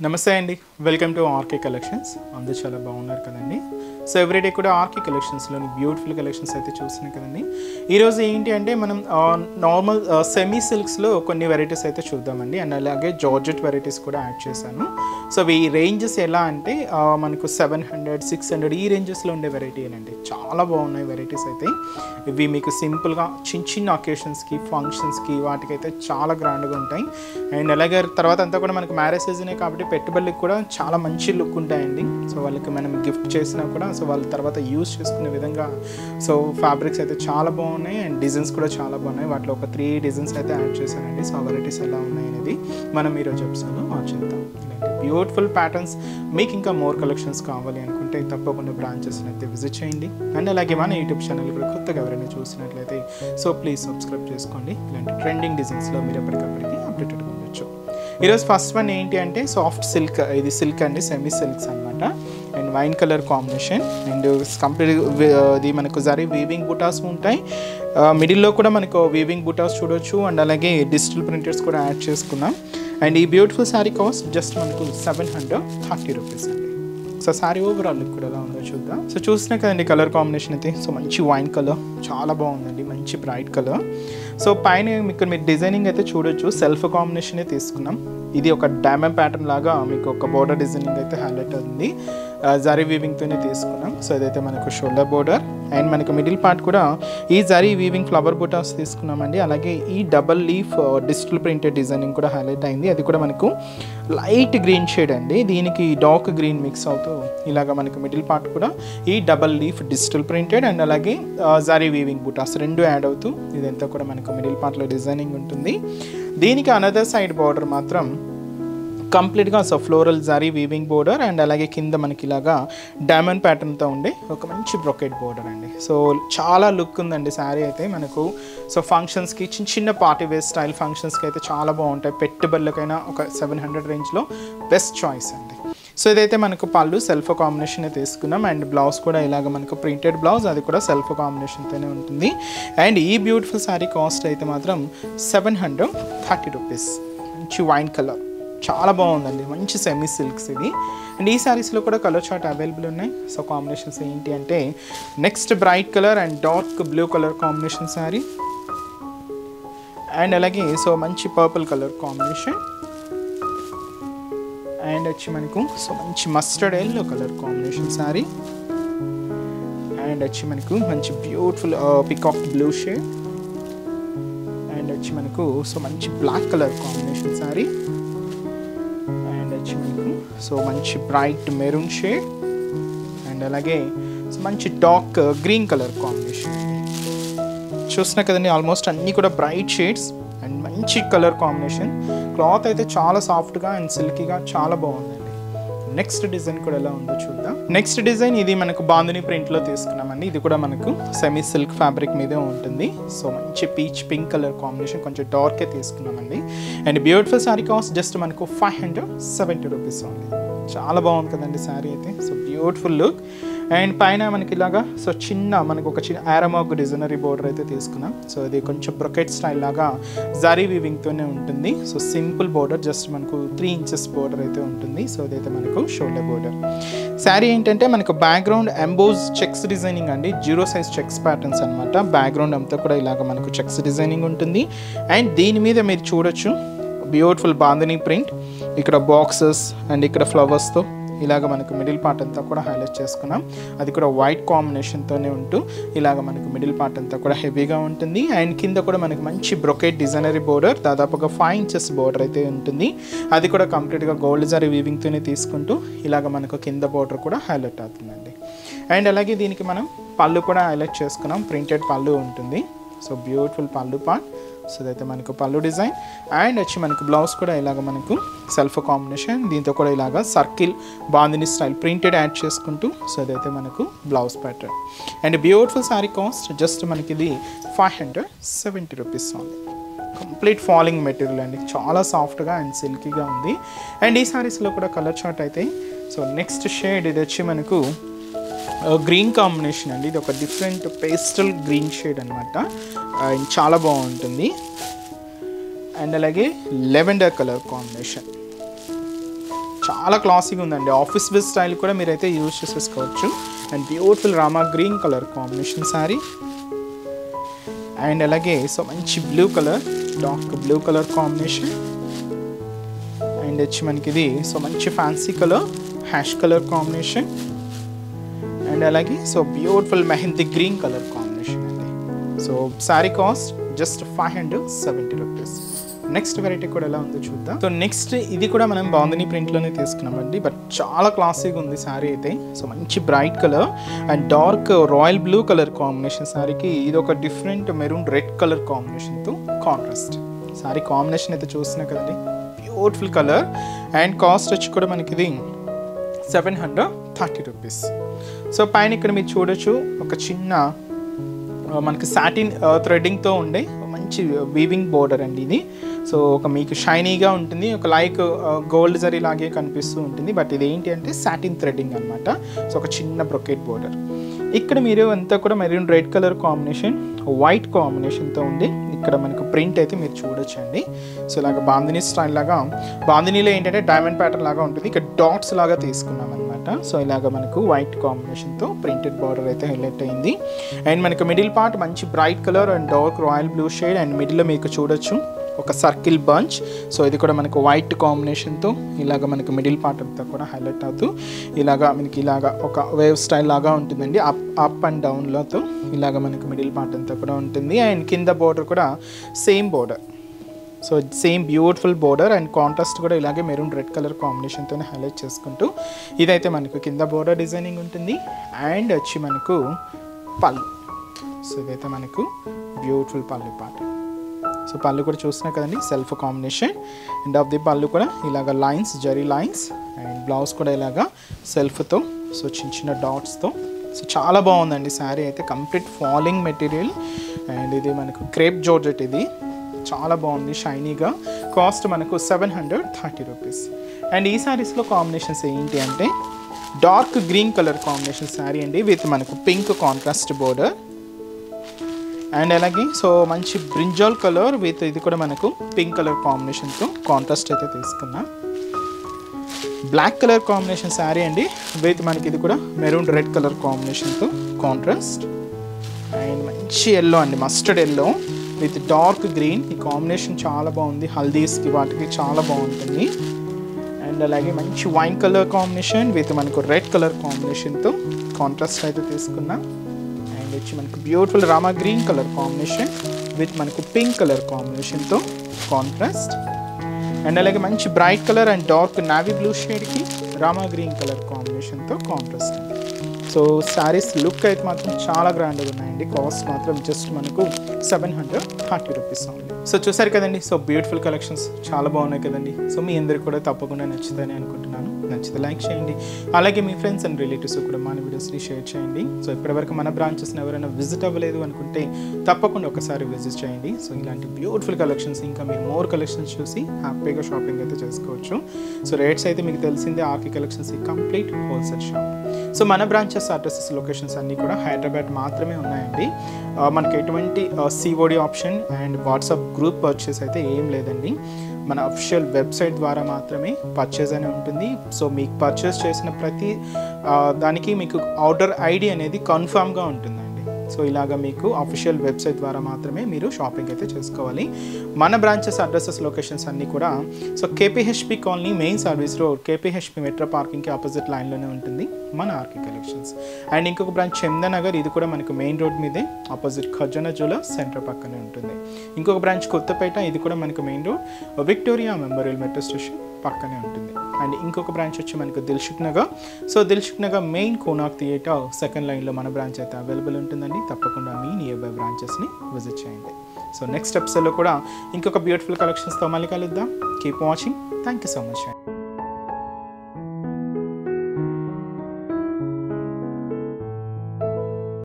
నమస్తే అండి, welcome to RK collections. అందరూ చాలా బాగున్నారు కదండి. సో ఎవ్రీడే కూడా ఆర్కే కలెక్షన్స్లోని బ్యూటిఫుల్ కలెక్షన్స్ అయితే చూస్తున్నాం కదండి. ఈరోజు ఏంటి అంటే మనం నార్మల్ సెమీ సిల్క్స్లో కొన్ని వెరైటీస్ అయితే చూద్దామండి. అండ్ అలాగే జార్జెట్ వెరైటీస్ కూడా యాడ్ చేశాను. సో ఈ రేంజెస్ ఎలా అంటే మనకు 700, 600 ఈ రేంజెస్లో ఉండే వెరైటీ అండి. చాలా బాగున్నాయి వెరైటీస్ అయితే. ఇవి మీకు సింపుల్గా చిన్న చిన్న అకేషన్స్కి, ఫంక్షన్స్కి వాటికైతే చాలా గ్రాండ్గా ఉంటాయి. అండ్ అలాగే తర్వాత అంతా కూడా మనకు మ్యారేజ్ సీజనే కాబట్టి పెట్టుబడులకు కూడా చాలా మంచి లుక్ ఉంటాయండి. సో వాళ్ళకి మనం గిఫ్ట్ చేసినా కూడా సో వాళ్ళ తర్వాత యూజ్ చేసుకునే విధంగా సో ఫ్యాబ్రిక్స్ అయితే చాలా బాగున్నాయి. అండ్ డిజైన్స్ కూడా చాలా బాగున్నాయి. వాటిలో ఒక 3 డిజైన్స్ అయితే యాడ్ చేశానండి. సో వెరైటీస్ ఎలా ఉన్నాయి అనేది మనం ఈరోజు ఎపిసోడ్లో చూద్దాం. ఇలాంటి బ్యూటిఫుల్ ప్యాటర్న్స్ మీకు ఇంకా మోర్ కలెక్షన్స్ కావాలి అనుకుంటే తప్పకుండా బ్రాంచెస్ని అయితే విజిట్ చేయండి. అండ్ అలాగే మన యూట్యూబ్ ఛానల్ కూడా కొత్తగా ఎవరైనా చూసినట్లయితే సో ప్లీజ్ సబ్స్క్రైబ్ చేసుకోండి. ఇలాంటి ట్రెండింగ్ డిజైన్స్లో మీరు ఎప్పటికప్పటికి అప్డేటెడ్ ఉండొచ్చు. ఈరోజు ఫస్ట్ వన్ ఏంటి అంటే సాఫ్ట్ సిల్క్. ఇది సిల్క్ అండి, సెమీ సిల్క్స్ అనమాట. And wine colour combination. And complete ఇది మనకు జరీ వీవింగ్ బుటాస్ ఉంటాయి. మిడిల్లో కూడా మనకు వీవింగ్ బుటాస్ చూడొచ్చు. అండ్ అలాగే డిజిటల్ ప్రింటర్స్ కూడా యాడ్ చేసుకున్నాం. అండ్ ఈ బ్యూటిఫుల్ శారీ కాస్ట్ జస్ట్ మనకు 730 రూపీస్ అండి. సో శారీ ఓవరాల్ లుక్ కూడా ఎలా ఉందో చూద్దాం. సో చూసినా కదండి కలర్ కాంబినేషన్ అయితే. సో మంచి వైన్ కలర్ చాలా బాగుందండి, మంచి బ్రైట్ కలర్. సో పైన మీకు మీరు డిజైనింగ్ అయితే చూడొచ్చు, సెల్ఫ్ కాంబినేషనే తీసుకున్నాం. ఇది ఒక డైమండ్ ప్యాటర్న్ లాగా మీకు ఒక బోర్డర్ డిజైనింగ్ అయితే హైలైట్ అవుతుంది. జరీ వీవింగ్తోనే తీసుకున్నాం. సో ఇదైతే మనకు షోల్డర్ బోర్డర్. అండ్ మనకు మిడిల్ పార్ట్ కూడా ఈ జరీ వీవింగ్ ఫ్లవర్ బుటాస్ తీసుకున్నామండి. అలాగే ఈ double leaf digital printed designing కూడా హైలైట్ అయింది. అది కూడా మనకు లైట్ గ్రీన్ షేడ్ అండి. దీనికి డార్క్ గ్రీన్ మిక్స్ అవుతూ ఇలాగ మనకు మిడిల్ పార్ట్ కూడా ఈ double leaf digital printed and అలాగే జరీ వీవింగ్ బుటాస్ రెండు యాడ్ అవుతూ ఇదంతా కూడా మనకు మిడిల్ పార్ట్లో డిజైనింగ్ ఉంటుంది. దీనికి అనదర్ సైడ్ బార్డర్ మాత్రం కంప్లీట్గా so floral zari weaving border and అలాగే కింద మనకి ఇలాగా డైమండ్ ప్యాటర్న్తో ఉండే ఒక మంచి బ్రొకెట్ బోర్డర్ అండి. సో చాలా లుక్ ఉందండి శారీ అయితే మనకు. సో ఫంక్షన్స్కి చిన్న చిన్న పార్టీ వేర్ స్టైల్ ఫంక్షన్స్కి అయితే చాలా బాగుంటాయి. పెట్టుబడులకైనా ఒక 700 రేంజ్లో బెస్ట్ చాయిస్ అండి. సో ఇదైతే మనకు పళ్ళు సెల్ఫ్ కాంబినేషన్ తీసుకున్నాం. అండ్ బ్లౌజ్ కూడా ఇలాగ మనకు ప్రింటెడ్ బ్లౌజ్, అది కూడా సెల్ఫ్ కాంబినేషన్తోనే ఉంటుంది. అండ్ ఈ బ్యూటిఫుల్ శారీ కాస్ట్ అయితే మాత్రం 730 రూపీస్. మంచి వైన్ కలర్ చాలా బాగుందండి, మంచి సెమీ సిల్క్స్ ఇది. అండ్ ఈ శారీస్లో కూడా కలర్ చార్ట్ అవైలబుల్ ఉన్నాయి. సో కాంబినేషన్స్ ఏంటి అంటే next bright colour and dark blue colour combination sari. And అలాగే సో మంచి పర్పుల్ కలర్ కాంబినేషన్. అండ్ వచ్చి మనకు సో మంచి mustard yellow colour combination sari. And వచ్చి మనకు మంచి beautiful peacock blue shade. And వచ్చి మనకు సో మంచి black colour combination sari. So మంచి బ్రైట్ మెరూన్ షేడ్. అండ్ అలాగే సో మంచి డార్క్ గ్రీన్ కలర్ కాంబినేషన్. చూస్తున్నా కదండి ఆల్మోస్ట్ అన్నీ కూడా బ్రైట్ షేడ్స్ అండ్ మంచి కలర్ కాంబినేషన్. క్లాత్ అయితే చాలా సాఫ్ట్గా అండ్ సిల్కీగా చాలా బాగుందండి. నెక్స్ట్ డిజైన్ కూడా ఎలా ఉందో చూద్దాం. నెక్స్ట్ డిజైన్ ఇది మనకు బాందిని ప్రింట్లో తీసుకున్నామండి. ఇది కూడా మనకు సెమీ సిల్క్ ఫ్యాబ్రిక్ మీదే ఉంటుంది. సో మంచి పీచ్ పింక్ కలర్ కాంబినేషన్, కొంచెం డార్కే తీసుకున్నామండి. And beautiful sari cost just మనకు 570 రూపీస్ ఉంది. చాలా బాగుంది కదండి శారీ అయితే. So beautiful look. అండ్ పైన మనకి ఇలాగా సో మనకు ఒక చిన్న ఆరమాక్ డిజైనరీ బోర్డర్ అయితే తీసుకున్నాం. సో ఇది కొంచెం బ్రొకెట్ స్టైల్ లాగా జరీ వీవింగ్తోనే ఉంటుంది. సో సింపుల్ బోర్డర్, జస్ట్ మనకు 3 ఇంచెస్ బోర్డర్ అయితే ఉంటుంది. సో ఇదైతే మనకు షోల్డర్ బోర్డర్. శారీ ఏంటంటే మనకు బ్యాక్గ్రౌండ్ ఎంబోజ్ చెక్స్ డిజైనింగ్ అండి, 0 సైజ్ చెక్స్ ప్యాటర్న్స్ అనమాట. బ్యాక్గ్రౌండ్ అంతా కూడా ఇలాగ మనకు చెక్స్ డిజైనింగ్ ఉంటుంది. అండ్ దీని మీద మీరు చూడొచ్చు బ్యూటిఫుల్ బాందిని ప్రింట్. ఇక్కడ బాక్సెస్ అండ్ ఇక్కడ ఫ్లవర్స్తో ఇలాగ మనకు మిడిల్ పార్ట్ అంతా కూడా హైలైట్ చేసుకున్నాం. అది కూడా వైట్ కాంబినేషన్తోనే ఉంటూ ఇలాగ మనకు మిడిల్ పార్ట్ అంతా కూడా హెవీగా ఉంటుంది. అండ్ కింద కూడా మనకు మంచి బ్రొకెట్ డిజైనరీ బోర్డర్, దాదాపుగా 5 ఇంచెస్ బోర్డర్ అయితే ఉంటుంది. అది కూడా కంప్లీట్గా గోల్డ్ జరీ వీవింగ్తోనే తీసుకుంటూ ఇలాగ మనకు కింద బోర్డర్ కూడా హైలైట్ అవుతుందండి. అండ్ అలాగే దీనికి మనం పళ్ళు కూడా హైలైట్ చేసుకున్నాం. ప్రింటెడ్ పళ్ళు ఉంటుంది. సో బ్యూటిఫుల్ పళ్ళు పార్ట్. సో ఇదైతే మనకు పళ్ళు డిజైన్. అండ్ వచ్చి మనకు బ్లౌజ్ కూడా ఇలాగ మనకు సెల్ఫ్ కాంబినేషన్, దీంతో కూడా ఇలాగ circle bandhani style printed add చేసుకుంటూ సో ఇదైతే మనకు blouse pattern. And beautiful sari cost just మనకి ఇది 570 రూపీస్ ఉంది. కంప్లీట్ ఫాలింగ్ మెటీరియల్ అండి, చాలా సాఫ్ట్గా అండ్ సిల్కీగా ఉంది. అండ్ ఈ శారీస్లో కూడా కలర్ చార్ట్ అయితే సో నెక్స్ట్ షేడ్ ఇది వచ్చి మనకు గ్రీన్ కాంబినేషన్ అండి. ఇది ఒక డిఫరెంట్ పేస్టల్ గ్రీన్ షేడ్ అనమాట. చాలా బాగుంటుంది. అండ్ అలాగే లెవెండర్ కలర్ కాంబినేషన్. చాలా క్లాసీగా ఉందండి. ఆఫీస్ వేర్ స్టైల్ కూడా మీరైతే యూజ్ చేసేసుకోవచ్చు. And beautiful Rama green colour combination sari. And అలాగే సో మంచి blue colour, dark blue colour combination. And వచ్చి మనకి ఇది సో మంచి fancy colour, ash colour combination. And అలాగే so beautiful mehndi green colour combination అండి. So sari cost just 570 rupees. Next variety కూడా ఎలా ఉందో చూద్దాం. సో నెక్స్ట్ ఇది కూడా మనం బాందిని ప్రింట్లోనే తీసుకున్నామండి, బట్ చాలా క్లాసీగా ఉంది శారీ అయితే. సో మంచి bright colour and dark royal blue colour combination శారీకి ఇది ఒక డిఫరెంట్ మెరూన్ రెడ్ కలర్ కాంబినేషన్తో కాంట్రాస్ట్. శారీ కాంబినేషన్ అయితే చూస్తున్నా కదండి, బ్యూటిఫుల్ కలర్. అండ్ కాస్ట్ వచ్చి కూడా మనకి ఇది 730 రూపీస్. సో పైన ఇక్కడ మీరు చూడొచ్చు ఒక చిన్న మనకి సాటిన్ థ్రెడ్డింగ్తో ఉండే మంచి వీవింగ్ బోర్డర్ అండి ఇది. సో ఒక మీకు షైనీగా ఉంటుంది, ఒక లైక్ గోల్డ్ జరీ లాగే కనిపిస్తూ ఉంటుంది, బట్ ఇది ఏంటి అంటే సాటిన్ థ్రెడ్డింగ్ అనమాట. సో ఒక చిన్న బ్రొకెట్ బోర్డర్. ఇక్కడ మీరు అంతా కూడా maroon red colour combination, white కాంబినేషన్తో ఉండి ఇక్కడ మనకు ప్రింట్ అయితే మీరు చూడొచ్చండి. సో ఇలాగ బాందినీ స్టైల్ లాగా, బాందినీలో ఏంటంటే డైమండ్ ప్యాటర్న్ లాగా ఉంటుంది, ఇక్కడ డాట్స్ లాగా తీసుకున్నాం అనమాట. సో ఇలాగ మనకు వైట్ కాంబినేషన్తో ప్రింటెడ్ బార్డర్ అయితే హైలైట్ అయింది. అండ్ మనకు మిడిల్ పార్ట్ మంచి bright colour and dark royal blue shade. And మిడిల్లో మీకు చూడొచ్చు ఒక సర్కిల్ బంచ్. సో ఇది కూడా మనకు వైట్ కాంబినేషన్తో ఇలాగ మనకు మిడిల్ పార్ట్ అంతా కూడా హైలైట్ అవుతూ ఇలాగా మనకి ఇలాగ ఒక వేవ్ స్టైల్ లాగా ఉంటుందండి. అప్ అండ్ డౌన్లతో ఇలాగ మనకు మిడిల్ పార్ట్ అంతా కూడా ఉంటుంది. అండ్ కింద బోర్డర్ కూడా same border, so same beautiful border. And contrast కూడా ఇలాగే మెరూన్ రెడ్ కలర్ కాంబినేషన్తోనే హైలైట్ చేసుకుంటూ ఇదైతే మనకు కింద బోర్డర్ డిజైనింగ్ ఉంటుంది. అండ్ వచ్చి మనకు పళ్ళు, సో ఇదైతే మనకు బ్యూటిఫుల్ పళ్ళు పార్ట్. సో పళ్ళు కూడా చూసినా కదండి, self combination. End of the పళ్ళు కూడా ఇలాగ lines, zari lines. And blouse కూడా ఇలాగా సెల్ఫ్తో, సో చిన్న చిన్న డాట్స్తో. సో చాలా బాగుందండి శారీ అయితే, కంప్లీట్ ఫాలింగ్ మెటీరియల్. అండ్ ఇది మనకు క్రేప్ జార్జెట్, ఇది చాలా బాగుంది షైనీగా. కాస్ట్ మనకు 730 రూపీస్. అండ్ ఈ శారీస్లో కాంబినేషన్స్ ఏంటి అంటే dark green colour combination sari అండి, విత్ మనకు పింక్ కాంట్రాస్ట్ బోర్డర్. అండ్ అలాగే సో మంచి బ్రింజాల్ కలర్ విత్ ఇది కూడా మనకు పింక్ కలర్ కాంబినేషన్తో కాంట్రాస్ట్ అయితే తీసుకున్నాం. బ్లాక్ కలర్ కాంబినేషన్ శారీ అండి, విత్ మనకి ఇది కూడా మెరూన్ రెడ్ కలర్ కాంబినేషన్తో కాంట్రాస్ట్. అండ్ మంచి ఎల్లో అండి, mustard yellow with dark green. ఈ కాంబినేషన్ చాలా బాగుంది, హల్దీస్కి వాటికి చాలా బాగుంటుంది. అండ్ అలాగే మంచి వైన్ కలర్ కాంబినేషన్ విత్ మనకు రెడ్ కలర్ కాంబినేషన్తో కాంట్రాస్ట్ అయితే తీసుకున్నాం. అండ్ వచ్చి మనకు beautiful Rama green colour combination with మనకు పింక్ కలర్ కాంబినేషన్తో కాంట్రాస్ట్. అండ్ అలాగే మంచి bright colour and dark navy blue షేడ్కి రామా గ్రీన్ కలర్ కాంబినేషన్తో కాంట్రాస్ట్. సో శారీస్ లుక్ అయితే మాత్రం చాలా గ్రాండ్గా ఉన్నాయండి. కాస్ట్ మాత్రం జస్ట్ మనకు 730 రూపీస్ ఉంది. సో చూసారు కదండి, సో బ్యూటిఫుల్ కలెక్షన్స్ చాలా బాగున్నాయి కదండి. సో మీ అందరికి కూడా తప్పకుండా నచ్చుతాయని అనుకుంటున్నాను. నచ్చితే లైక్ చేయండి, అలాగే మీ ఫ్రెండ్స్ అండ్ రిలేటివ్స్ కూడా మన వీడియోస్ని షేర్ చేయండి. సో ఇప్పటివరకు మన బ్రాంచెస్ని ఎవరైనా విజిట్ అవ్వలేదు అనుకుంటే తప్పకుండా ఒకసారి విజిట్ చేయండి. సో ఇలాంటి బ్యూటిఫుల్ కలెక్షన్స్ ఇంకా మీరు మోర్ కలెక్షన్స్ చూసి హ్యాపీగా షాపింగ్ అయితే చేసుకోవచ్చు. సో రేట్స్ అయితే మీకు తెలిసిందే, RK collections complete wholesale shop. So మన బ్రాంచెస్ అడ్రసెస్ లొకేషన్స్ అన్నీ కూడా హైదరాబాద్ మాత్రమే ఉన్నాయండి. మనకి ఎటువంటి COD option and WhatsApp group purchase అయితే ఏం లేదండి. మన అఫిషియల్ వెబ్సైట్ ద్వారా మాత్రమే పర్చేస్ అనేది ఉంటుంది. సో మీకు పర్చేస్ చేసిన ప్రతి దానికి మీకు ఆర్డర్ ఐడి అనేది కన్ఫర్మ్గా ఉంటుందండి. సో ఇలాగ మీకు అఫిషియల్ వెబ్సైట్ ద్వారా మాత్రమే మీరు షాపింగ్ అయితే చేసుకోవాలి. మన బ్రాంచెస్ అడ్రసెస్ లొకేషన్స్ అన్నీ కూడా so KPHB colony main service road, KPHB metro పార్కింగ్కి ఆపోజిట్ లైన్లోనే ఉంటుంది మన ఆర్కే కలెక్షన్స్. అండ్ ఇంకొక బ్రాంచ్ చందనగర్, ఇది కూడా మనకు మెయిన్ రోడ్ మీదే ఆపోజిట్ ఖజానా జ్యువెలర్స్ సెంటర్ పక్కనే ఉంటుంది. ఇంకొక బ్రాంచ్ కొత్తపేట, ఇది కూడా మనకు main road Victoria Memorial metro station పక్కనే ఉంటుంది. అండ్ ఇంకొక బ్రాంచ్ వచ్చి మనకు Dilsukhnagar. So Dilsukhnagar main Konark theatre second లైన్లో మన బ్రాంచ్ అయితే అవైలబుల్ ఉంటుందండి. తప్పకుండా మీ నియర్ బై బ్రాంచెస్ని విజిట్ చేయండి. సో నెక్స్ట్ ఎపిసోడ్లో కూడా ఇంకొక బ్యూటిఫుల్ కలెక్షన్స్తో మళ్ళీ కలుద్దాం. Keep watching. Thank you so much.